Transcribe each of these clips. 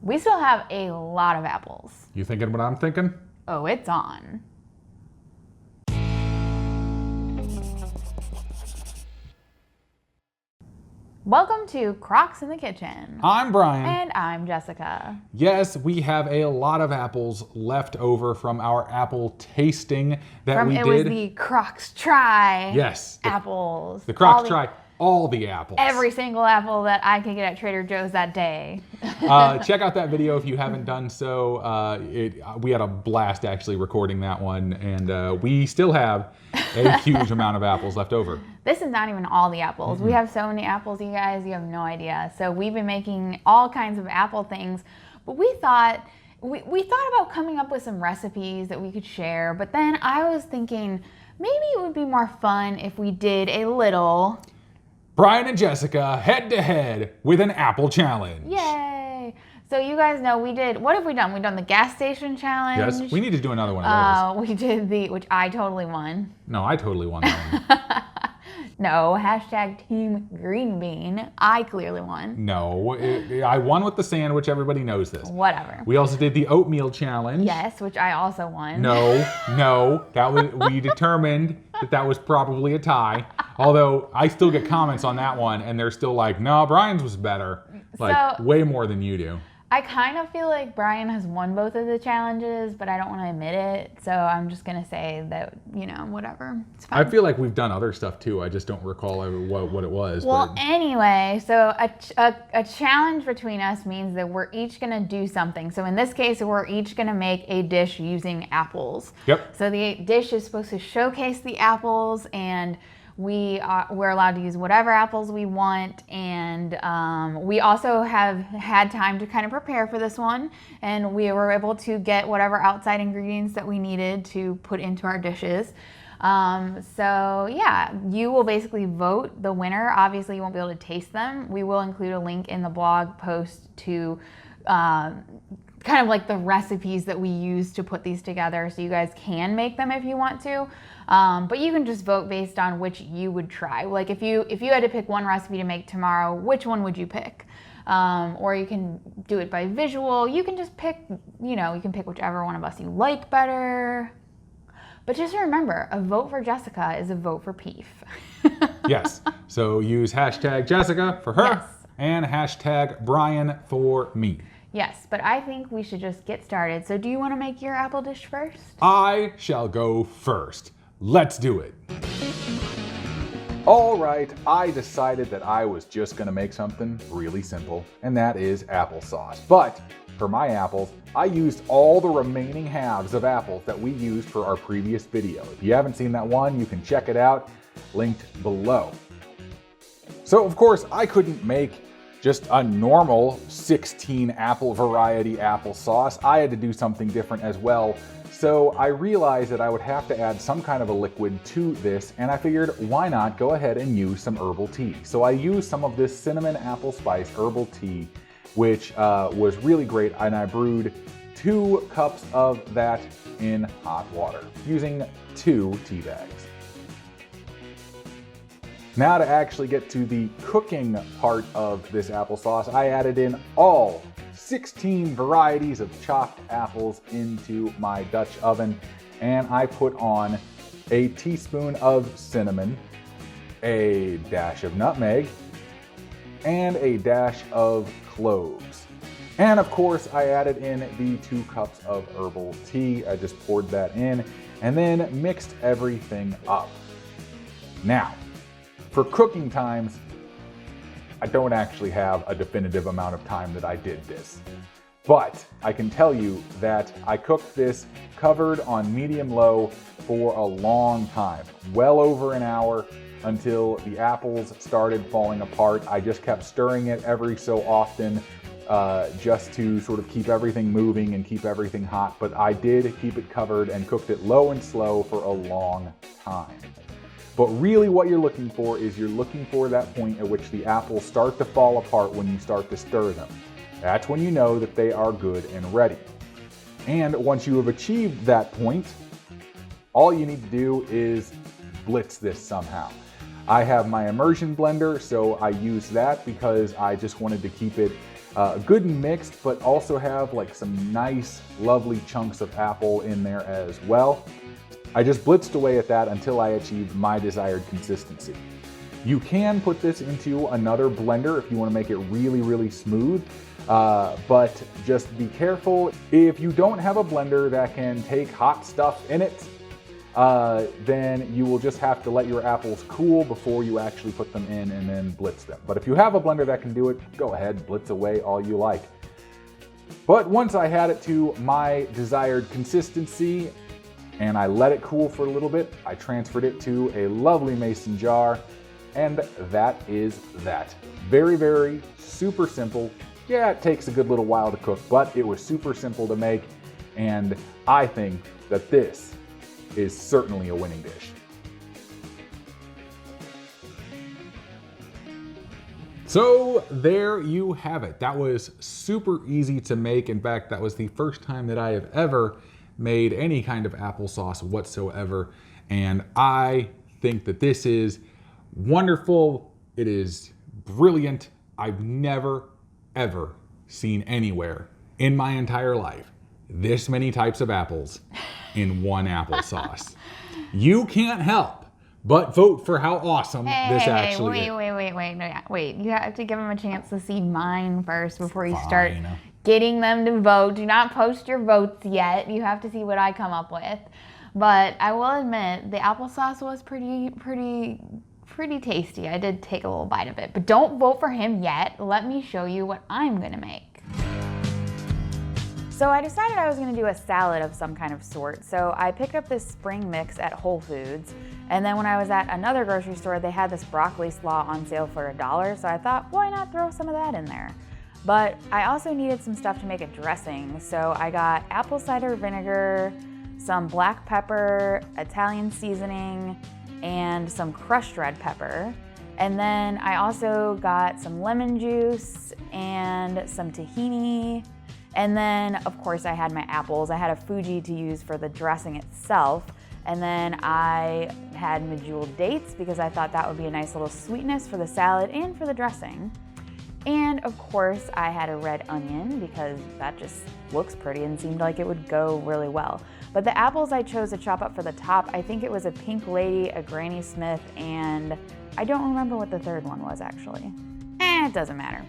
We still have a lot of apples. You thinking what I'm thinking? Oh, it's on. Welcome to Krocks in the Kitchen. I'm Brian. And I'm Jessica. Yes, we have a lot of apples left over from our apple tasting that we did. It was the Krocks Try Yes. apples. The Krocks Try all the apples. Every single apple that I could get at Trader Joe's that day. Check out that video if you haven't done so. We had a blast actually recording that one, and we still have a huge amount of apples left over. This is not even all the apples. We have so many apples, you guys, you have no idea. So we've been making all kinds of apple things, but we thought about coming up with some recipes that we could share, but then I was thinking maybe it would be more fun if we did a little Brian and Jessica head to head with an apple challenge. Yay! So you guys know we did, what have we done? We've done the gas station challenge. Yes, we need to do another one of those. We did which I totally won. No, I totally won that one. No, hashtag Team Green Bean. I clearly won. No, I won with the sandwich. Everybody knows this. Whatever. We also did the oatmeal challenge. Yes, which I also won. No, that was, we determined that was probably a tie. Although I still get comments on that one, and they're still like, "No, Brian's was better." Like way more than you do. I kind of feel like Brian has won both of the challenges, but I don't want to admit it. So I'm just going to say that, whatever. It's fine. I feel like we've done other stuff too. I just don't recall what it was. Well, anyway, so a challenge between us means that we're each going to do something. So in this case, we're each going to make a dish using apples. Yep. So the dish is supposed to showcase the apples, and we're allowed to use whatever apples we want, and we also have had time to kind of prepare for this one, and we were able to get whatever outside ingredients that we needed to put into our dishes. So yeah, you will basically vote the winner. Obviously you won't be able to taste them. We will include a link in the blog post to kind of like the recipes that we use to put these together, so you guys can make them if you want to. But you can just vote based on which you would try. Like if you had to pick one recipe to make tomorrow, which one would you pick? Or you can do it by visual. You can just pick, you can pick whichever one of us you like better. But just remember, a vote for Jessica is a vote for Peef. Yes. So use hashtag Jessica for her, yes, and hashtag Brian for me. Yes, but I think we should just get started. So do you want to make your apple dish first? I shall go first. Let's do it. All right, I decided that I was just gonna make something really simple, and that is applesauce. But for my apples, I used all the remaining halves of apples that we used for our previous video. If you haven't seen that one, you can check it out, linked below. So of course, I couldn't make just a normal 16 apple variety applesauce. I had to do something different as well. So I realized that I would have to add some kind of a liquid to this, and I figured why not go ahead and use some herbal tea. So I used some of this cinnamon apple spice herbal tea, which was really great, and I brewed 2 cups of that in hot water using 2 tea bags. Now to actually get to the cooking part of this applesauce, I added in all 16 varieties of chopped apples into my Dutch oven, and I put on a teaspoon of cinnamon, a dash of nutmeg, and a dash of cloves. And of course, I added in the 2 cups of herbal tea. I just poured that in and then mixed everything up. Now, for cooking times, I don't actually have a definitive amount of time that I did this. But I can tell you that I cooked this covered on medium-low for a long time, well over an hour, until the apples started falling apart. I just kept stirring it every so often just to sort of keep everything moving and keep everything hot. But I did keep it covered and cooked it low and slow for a long time. But really what you're looking for is you're looking for that point at which the apples start to fall apart when you start to stir them. That's when you know that they are good and ready. And once you have achieved that point, all you need to do is blitz this somehow. I have my immersion blender, so I use that because I just wanted to keep it good and mixed, but also have like some nice, lovely chunks of apple in there as well. I just blitzed away at that until I achieved my desired consistency. You can put this into another blender if you want to make it really, really smooth, but just be careful. If you don't have a blender that can take hot stuff in it, then you will just have to let your apples cool before you actually put them in and then blitz them. But if you have a blender that can do it, go ahead, blitz away all you like. But once I had it to my desired consistency and I let it cool for a little bit, I transferred it to a lovely mason jar, and that is that. Very, very super simple. Yeah, it takes a good little while to cook, but it was super simple to make, and I think that this is certainly a winning dish. So there you have it. That was super easy to make. In fact, that was the first time that I have ever made any kind of applesauce whatsoever. And I think that this is wonderful. It is brilliant. I've never, ever seen anywhere in my entire life this many types of apples in one applesauce. You can't help but vote for how awesome this actually is. Wait. You have to give them a chance to see mine first before you Fine. start getting them to vote. Do not post your votes yet. You have to see what I come up with. But I will admit, the applesauce was pretty tasty. I did take a little bite of it. But don't vote for him yet. Let me show you what I'm gonna make. So I decided I was gonna do a salad of some kind of sort. So I picked up this spring mix at Whole Foods. And then when I was at another grocery store, they had this broccoli slaw on sale for $1. So I thought, why not throw some of that in there? But I also needed some stuff to make a dressing. So I got apple cider vinegar, some black pepper, Italian seasoning, and some crushed red pepper. And then I also got some lemon juice and some tahini. And then, of course, I had my apples. I had a Fuji to use for the dressing itself. And then I had medjool dates because I thought that would be a nice little sweetness for the salad and for the dressing. And of course, I had a red onion because that just looks pretty and seemed like it would go really well. But the apples I chose to chop up for the top, I think it was a Pink Lady, a Granny Smith, and I don't remember what the third one was actually. It doesn't matter.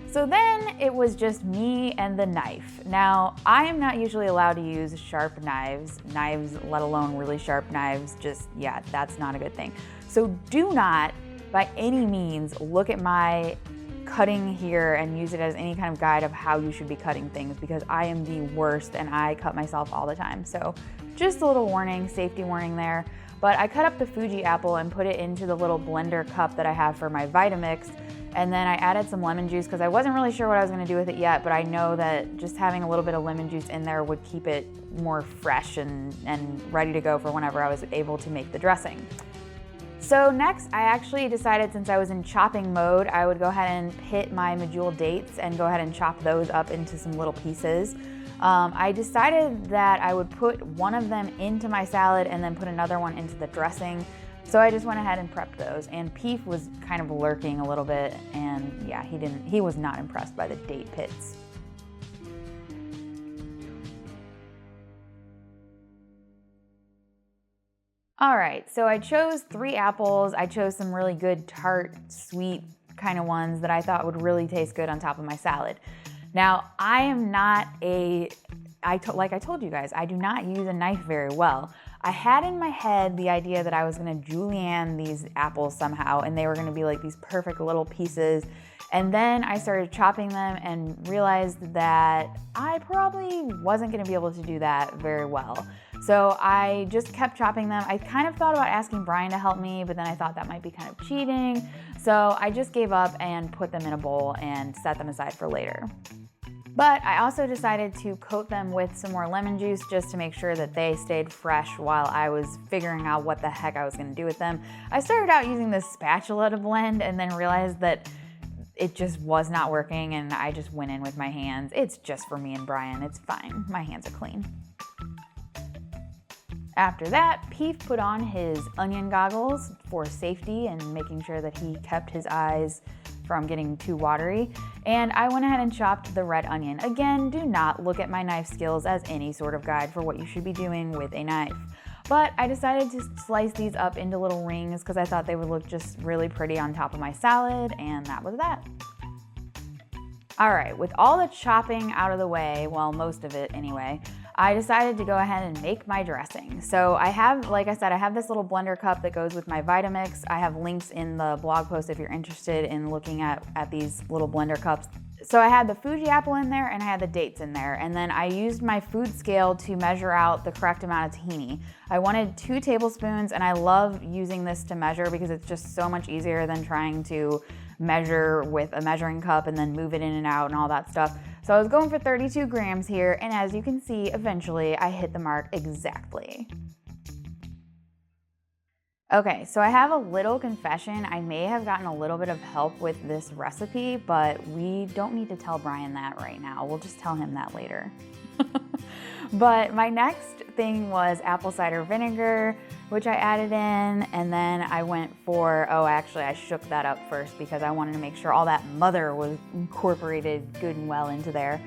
So then it was just me and the knife. Now, I am not usually allowed to use sharp knives, let alone really sharp knives, yeah, that's not a good thing. So do not, by any means, look at my cutting here and use it as any kind of guide of how you should be cutting things, because I am the worst and I cut myself all the time. So just a little warning, safety warning there. But I cut up the Fuji apple and put it into the little blender cup that I have for my Vitamix. And then I added some lemon juice because I wasn't really sure what I was going to do with it yet, but I know that just having a little bit of lemon juice in there would keep it more fresh and ready to go for whenever I was able to make the dressing. So next, I actually decided, since I was in chopping mode, I would go ahead and pit my medjool dates and go ahead and chop those up into some little pieces. I decided that I would put one of them into my salad and then put another one into the dressing. So I just went ahead and prepped those, and Peef was kind of lurking a little bit, and yeah, he was not impressed by the date pits. All right, so I chose 3 apples. I chose some really good tart, sweet kind of ones that I thought would really taste good on top of my salad. Now, I am not like I told you guys, I do not use a knife very well. I had in my head the idea that I was gonna julienne these apples somehow, and they were gonna be like these perfect little pieces. And then I started chopping them and realized that I probably wasn't gonna be able to do that very well. So I just kept chopping them. I kind of thought about asking Brian to help me, but then I thought that might be kind of cheating. So I just gave up and put them in a bowl and set them aside for later. But I also decided to coat them with some more lemon juice just to make sure that they stayed fresh while I was figuring out what the heck I was gonna do with them. I started out using this spatula to blend and then realized that it just was not working, and I just went in with my hands. It's just for me and Brian, it's fine. My hands are clean. After that, Peef put on his onion goggles for safety and making sure that he kept his eyes from getting too watery. And I went ahead and chopped the red onion. Again, do not look at my knife skills as any sort of guide for what you should be doing with a knife. But I decided to slice these up into little rings because I thought they would look just really pretty on top of my salad, and that was that. All right, with all the chopping out of the way, well, most of it anyway, I decided to go ahead and make my dressing. So I have, like I said, I have this little blender cup that goes with my Vitamix. I have links in the blog post if you're interested in looking at these little blender cups. So I had the Fuji apple in there and I had the dates in there. And then I used my food scale to measure out the correct amount of tahini. I wanted 2 tablespoons, and I love using this to measure because it's just so much easier than trying to measure with a measuring cup and then move it in and out and all that stuff. So I was going for 32 grams here, and as you can see, eventually I hit the mark exactly. Okay, so I have a little confession. I may have gotten a little bit of help with this recipe, but we don't need to tell Brian that right now. We'll just tell him that later. But my next thing was apple cider vinegar, which I added in, and then I went for, oh, actually I shook that up first because I wanted to make sure all that mother was incorporated good and well into there.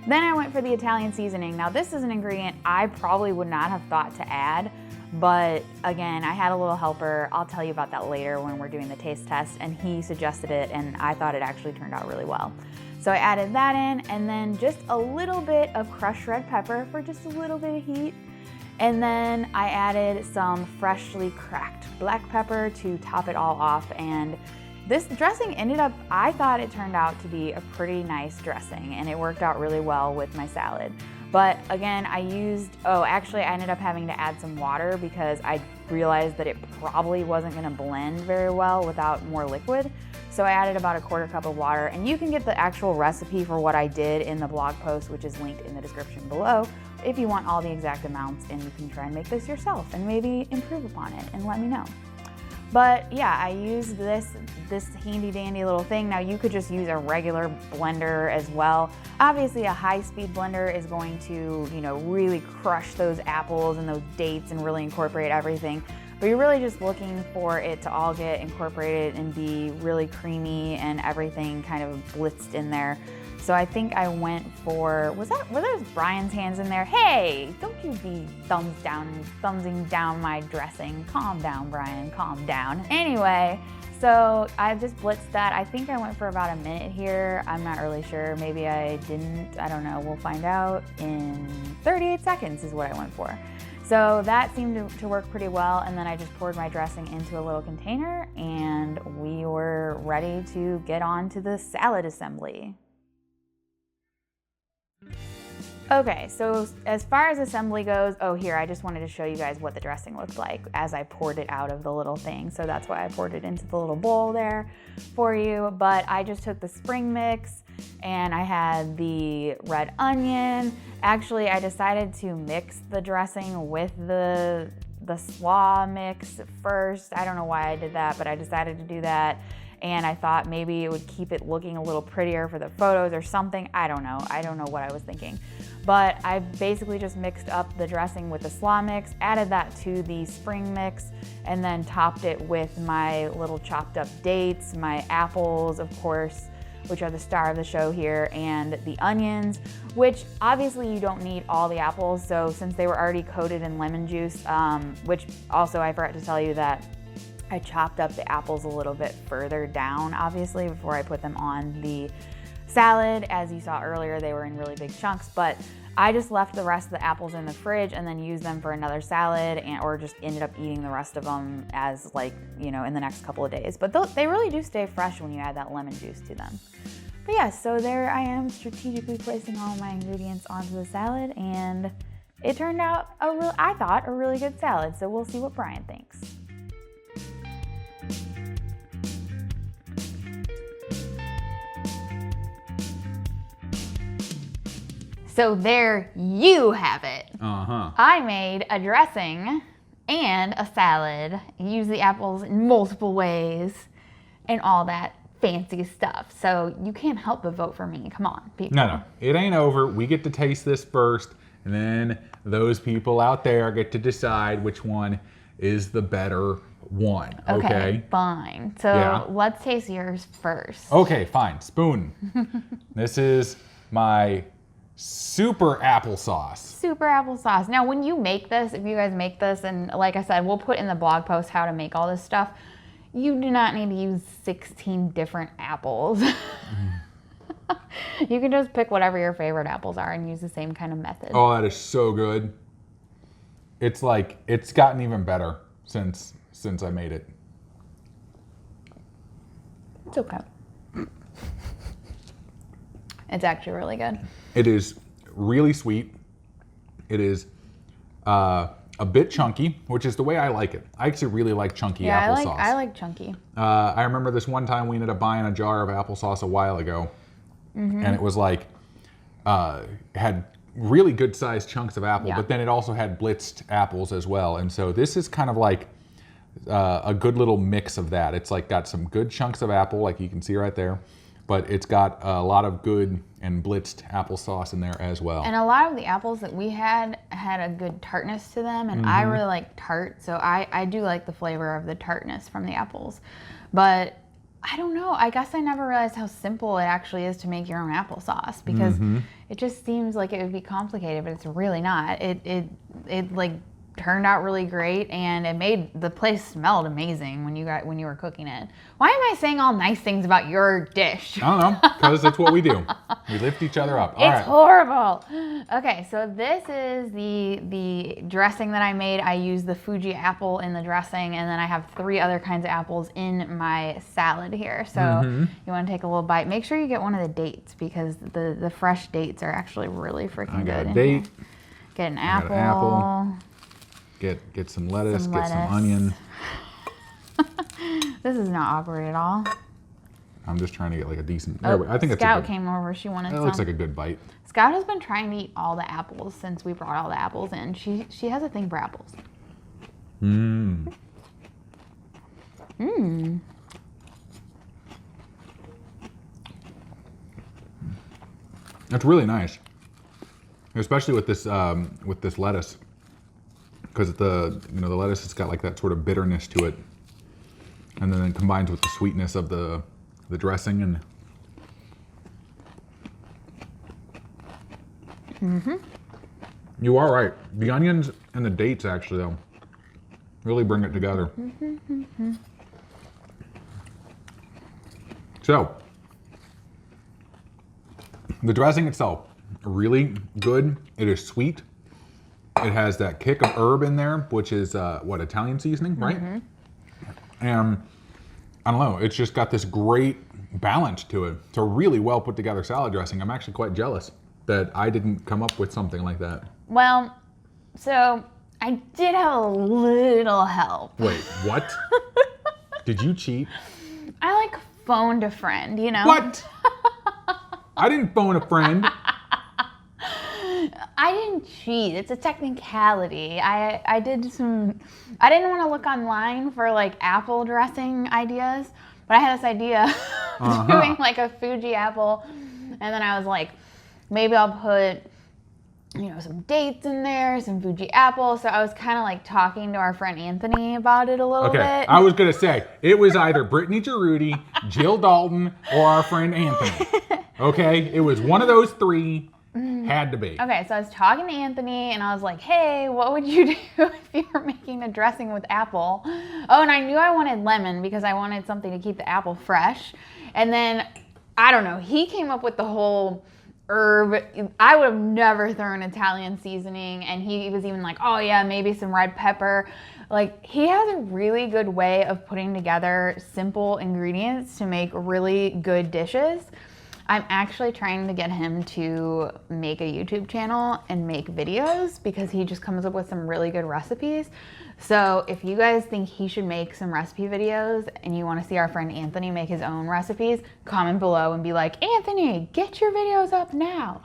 Then I went for the Italian seasoning. Now this is an ingredient I probably would not have thought to add, but again, I had a little helper. I'll tell you about that later when we're doing the taste test, and he suggested it, and I thought it actually turned out really well. So I added that in, and then just a little bit of crushed red pepper for just a little bit of heat. And then I added some freshly cracked black pepper to top it all off. And this dressing ended up, I thought it turned out to be a pretty nice dressing, and it worked out really well with my salad. But again, I ended up having to add some water because I realized that it probably wasn't gonna blend very well without more liquid. So I added about a 1/4 cup of water, and you can get the actual recipe for what I did in the blog post, which is linked in the description below, if you want all the exact amounts, and you can try and make this yourself and maybe improve upon it and let me know. But yeah, I used this handy dandy little thing. Now you could just use a regular blender as well. Obviously a high-speed blender is going to, really crush those apples and those dates and really incorporate everything. But you're really just looking for it to all get incorporated and be really creamy and everything kind of blitzed in there. So I think I went for, were those Brian's hands in there? Hey, don't you be thumbsing down my dressing. Calm down, Brian, calm down. Anyway, so I just blitzed that. I think I went for about a minute here. I'm not really sure. Maybe I didn't. I don't know. We'll find out in 38 seconds is what I went for. So that seemed to work pretty well, and then I just poured my dressing into a little container, and we were ready to get on to the salad assembly. Okay, so as far as assembly goes, here, I just wanted to show you guys what the dressing looked like as I poured it out of the little thing. So that's why I poured it into the little bowl there for you. But I just took the spring mix, and I had the red onion. Actually, I decided to mix the dressing with the slaw mix first. I don't know why I did that, but I decided to do that. And I thought maybe it would keep it looking a little prettier for the photos or something. I don't know what I was thinking. But I basically just mixed up the dressing with the slaw mix, added that to the spring mix, and then topped it with my little chopped up dates, my apples, of course, which are the star of the show here, and the onions, which obviously you don't need all the apples. So since they were already coated in lemon juice, which also I forgot to tell you that I chopped up the apples a little bit further down, obviously, before I put them on the salad. As you saw earlier, they were in really big chunks, but I just left the rest of the apples in the fridge and then used them for another salad, or just ended up eating the rest of them as in the next couple of days. But they really do stay fresh when you add that lemon juice to them. But yeah, so there I am strategically placing all my ingredients onto the salad, and it turned out I thought a really good salad. So we'll see what Brian thinks. So there you have it. I made a dressing and a salad, used the apples in multiple ways, and all that fancy stuff. So you can't help but vote for me. Come on, people. No, it ain't over. We get to taste this first, and then those people out there get to decide which one is the better one. Okay. Fine. So Yeah. let's taste yours first. Okay, fine. Spoon. This is my super applesauce. Super applesauce. Now, when you make this, if you guys make this, and like I said, we'll put in the blog post how to make all this stuff. You do not need to use 16 different apples. You can just pick whatever your favorite apples are and use the same kind of method. Oh, that is so good. It's like, it's gotten even better since I made it. It's okay. It's actually really good. It is really sweet. It is a bit chunky, which is the way I like it. I actually really like chunky applesauce. I like chunky. I remember this one time we ended up buying a jar of applesauce a while ago, and it was like, had really good sized chunks of apple, but then it also had blitzed apples as well. And so this is kind of like a good little mix of that. It's like got some good chunks of apple, like you can see right there, but it's got a lot of good and blitzed applesauce in there as well. And a lot of the apples that we had a good tartness to them, and I really like tart, so I do like the flavor of the tartness from the apples. But I don't know, I guess I never realized how simple it actually is to make your own applesauce, because it just seems like it would be complicated, but it's really not. It like turned out really great, and it made the place smelled amazing when you were cooking it. Why am I saying all nice things about your dish? I don't know, because that's what we do. We lift each other up. All It's right. horrible. Okay, so this is the dressing that I made. I used the Fuji apple in the dressing, and then I have 3 other kinds of apples in my salad here. So you want to take a little bite. Make sure you get one of the dates, because the fresh dates are actually really freaking good. I got a date. Get an I got apple. an apple. Get some lettuce, get some onion. This is not awkward at all. I'm just trying to get like a decent. Oh, I think Scout it's a good, came over. She wanted That some. looks like a good bite. Scout has been trying to eat all the apples since we brought all the apples in. She has a thing for apples. Mmm. Mmm. That's really nice, especially with this lettuce, because the lettuce has got like that sort of bitterness to it, and then it combines with the sweetness of the dressing and. You are right. The onions and the dates actually though really bring it together. So, the dressing itself, really good. It is sweet. It has that kick of herb in there, which is Italian seasoning, right? And I don't know, it's just got this great balance to it. It's a really well put together salad dressing. I'm actually quite jealous that I didn't come up with something like that. Well, so I did have a little help. Wait, what? Did you cheat? I like phoned a friend, you know? What? I didn't phone a friend. I didn't cheat. It's a technicality. I didn't want to look online for like apple dressing ideas, but I had this idea of doing like a Fuji apple, and then I was like, maybe I'll put, some dates in there, some Fuji apple. So I was kind of like talking to our friend Anthony about it a little bit. I was gonna say it was either Brittany Giroudi, Jill Dalton, or our friend Anthony. Okay, it was one of those 3. Had to be. Okay, so I was talking to Anthony, and I was like, hey, what would you do if you were making a dressing with apple? Oh, and I knew I wanted lemon because I wanted something to keep the apple fresh. And then, I don't know, he came up with the whole herb. I would have never thrown Italian seasoning, and he was even like, oh yeah, maybe some red pepper. Like, he has a really good way of putting together simple ingredients to make really good dishes. I'm actually trying to get him to make a YouTube channel and make videos, because he just comes up with some really good recipes. So if you guys think he should make some recipe videos and you want to see our friend Anthony make his own recipes, comment below and be like, Anthony, get your videos up now.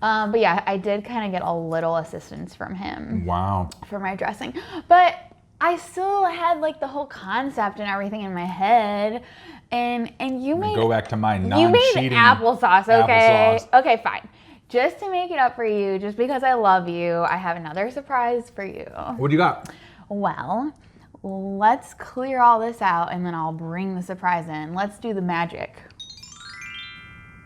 But yeah, I did kind of get a little assistance from him. Wow. For my dressing. But I still had like the whole concept and everything in my head. And you made, go back to my non-cheating, you made applesauce, okay? Applesauce. Okay, fine. Just to make it up for you, just because I love you, I have another surprise for you. What do you got? Well, let's clear all this out and then I'll bring the surprise in. Let's do the magic.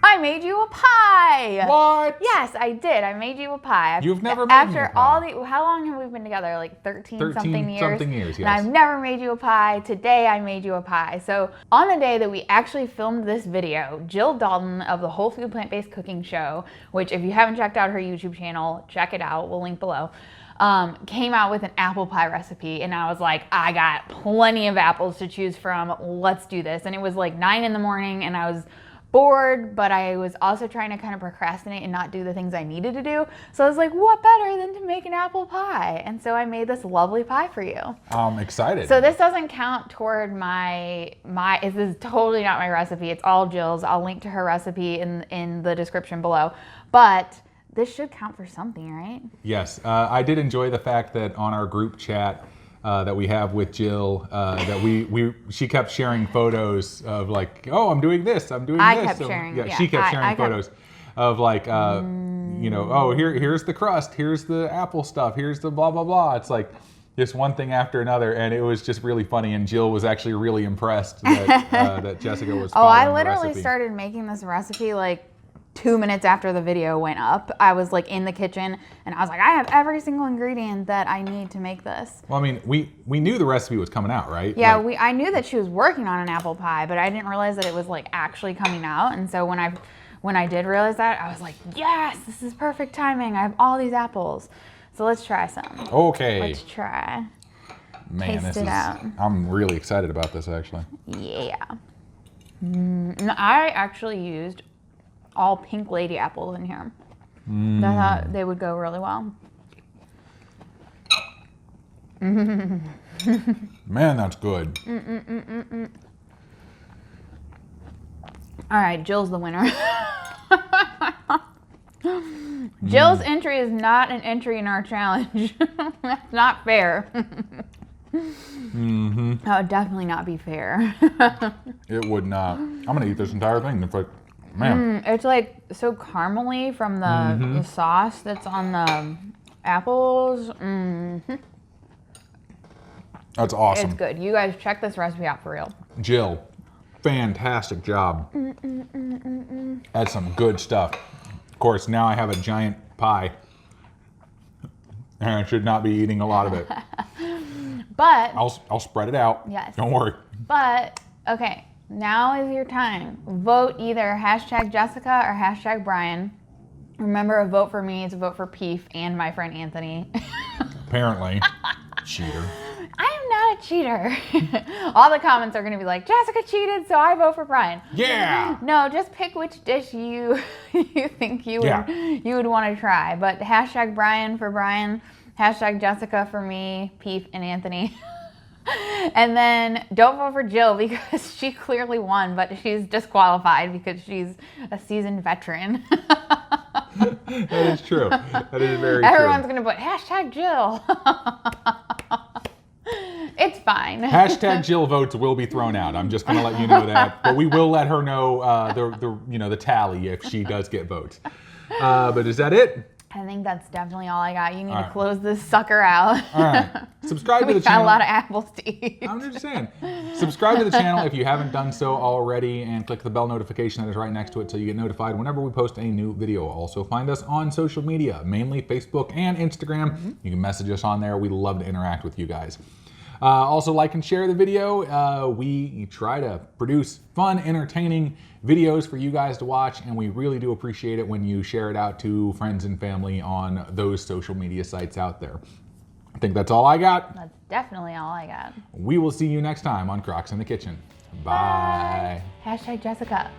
I made you a pie. What? Yes, I did. I made you a pie. You've never made me a pie. How long have we been together? Like 13 something years? 13 something years, yes. And I've never made you a pie. Today I made you a pie. So on the day that we actually filmed this video, Jill Dalton of the Whole Food Plant-Based Cooking Show, which if you haven't checked out her YouTube channel, check it out. We'll link below. Came out with an apple pie recipe, and I was like, I got plenty of apples to choose from. Let's do this. And it was like 9 in the morning, and I was bored, but I was also trying to kind of procrastinate and not do the things I needed to do. So I was like, what better than to make an apple pie? And so I made this lovely pie for you. I'm excited. So this doesn't count toward this is totally not my recipe. It's all Jill's. I'll link to her recipe in the description below. But this should count for something, right? Yes, I did enjoy the fact that on our group chat that we have with Jill, that she kept sharing photos of like, oh, I'm doing this, I'm doing this. I kept sharing. Yeah, she kept sharing photos of like, you know, oh, here's the crust, here's the apple stuff, here's the blah, blah, blah. It's like just one thing after another, and it was just really funny. And Jill was actually really impressed that, that Jessica was following I the literally recipe. started making this recipe like 2 minutes after the video went up. I was like in the kitchen and I was like, I have every single ingredient that I need to make this. Well, I mean, we knew the recipe was coming out, right? Yeah, like, I knew that she was working on an apple pie, but I didn't realize that it was like actually coming out. And so when I did realize that, I was like, yes, this is perfect timing. I have all these apples. So let's try some. Okay. Let's try. Man, Taste it out. I'm really excited about this actually. Yeah. I actually used all pink lady apples in here. I thought they would go really well. Man, that's good. All right, Jill's the winner. Jill's entry is not an entry in our challenge. That's not fair. That would definitely not be fair. It would not. I'm gonna eat this entire thing. It's like, man. It's like so caramely from the sauce that's on the apples. That's awesome. It's good. You guys check this recipe out for real. Jill, fantastic job. That's some good stuff. Of course, now I have a giant pie. And I should not be eating a lot of it. But I'll spread it out. Yes. Don't worry. But okay, now is your time. Vote either hashtag Jessica or hashtag Brian. Remember, a vote for me is a vote for Peef and my friend Anthony. Apparently. Cheater. I am not a cheater. All the comments are going to be like, Jessica cheated, so I vote for Brian. Yeah. No, just pick which dish you think you would want to try. But hashtag Brian for Brian, hashtag Jessica for me, Peef and Anthony. And then don't vote for Jill because she clearly won, but she's disqualified because she's a seasoned veteran. That is true. That is very true. Everyone's going to put hashtag Jill. It's fine. Hashtag Jill votes will be thrown out. I'm just going to let you know that. But we will let her know the tally if she does get votes. But is that it? I think that's definitely all I got. You need to close this sucker out. All right. Subscribe to the We got channel. a lot of apples to eat. I'm just saying. Subscribe to the channel if you haven't done so already, and click the bell notification that is right next to it so you get notified whenever we post a new video. Also find us on social media, mainly Facebook and Instagram. You can message us on there. We love to interact with you guys. Also like and share the video. We try to produce fun, entertaining videos for you guys to watch, and we really do appreciate it when you share it out to friends and family on those social media sites out there. I think that's all I got. That's definitely all I got. We will see you next time on Krocks in the Kitchen. Bye. Hashtag Jessica.